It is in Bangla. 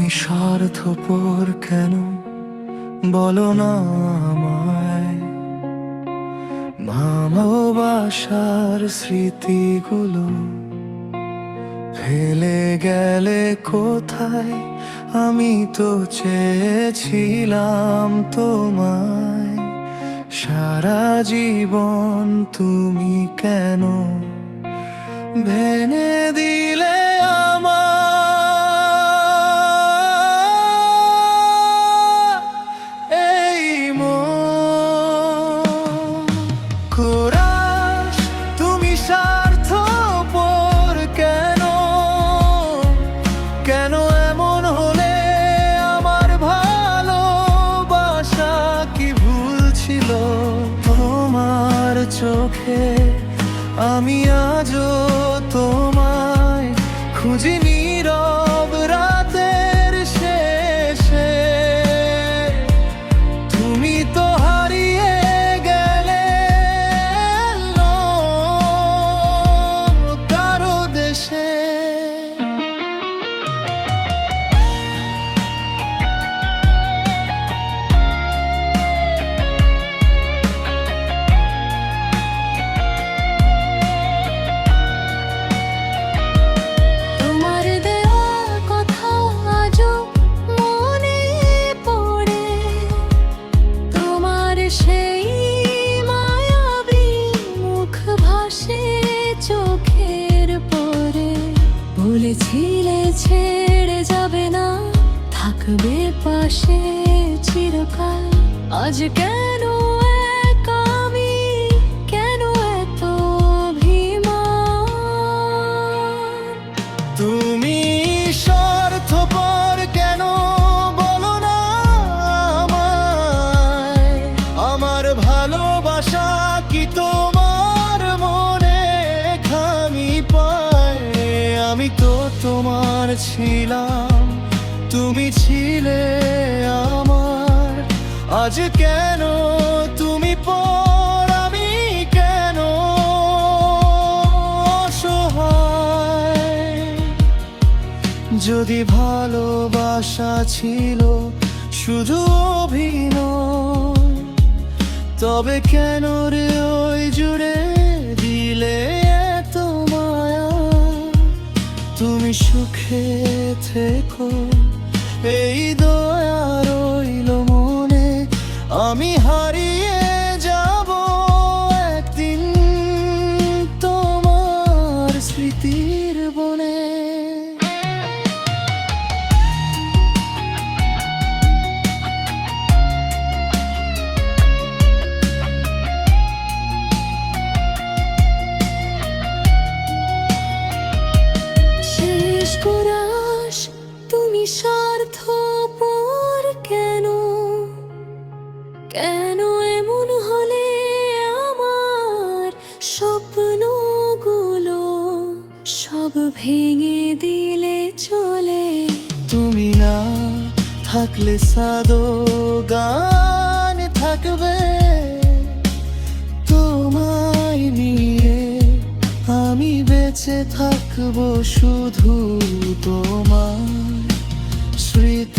তুমি স্বার্থপর কেন বলো না আমায়? ভালোবাসার স্মৃতিগুলো ফেলে গেলে কোথায়? আমি তো চেয়েছিলাম তোমায় সারা জীবন। তুমি কেন ভেঙে দিলে এই মন? কোরাস, তুমি স্বার্থপর কেন? কেন এমন হলে? আমার ভালোবাসা কি ভুল ছিল তোমার চোখে? আমি আজও তোমায় খুঁজি নীরব রাতের শেষে। তুমি তো হারিয়ে গেলে কারো দেশে। বলেছিলে ছেড়ে যাবে না, থাকবে পাশে চিরকাল। আজ কেন এক আমি, কেন এত অভিমান? তুমি স্বার্থপর কেন বলো না আমায়? আমার ভালোবাসা কি তোমার মনে খামি পায়? আমি তো তোমার ছিলাম, তুমি ছিলে আমার। আজ কেন তুমি পর, আমি কেন অসহায়? যদি ভালোবাসা ছিল শুধু অভিনয়, তবে কেন রে ওই জুড়ে দিলে এত মায়া? তুমি সুখে থেকো, এই দয়া রইল মনে। আমি হারিয়ে যাব একদিন তোমার স্মৃতির বনে। কোরাস, তুমি স্বার্থপর কেন? কেন এমন হলে? আমার স্বপ্নগুলো সব ভেঙে দিলে চলে। তুমি না থাকলে সাদো গান থাকবে তোমায় নিয়ে। আমি বেঁচে থাকবো শুধু তোমার স্মৃতি।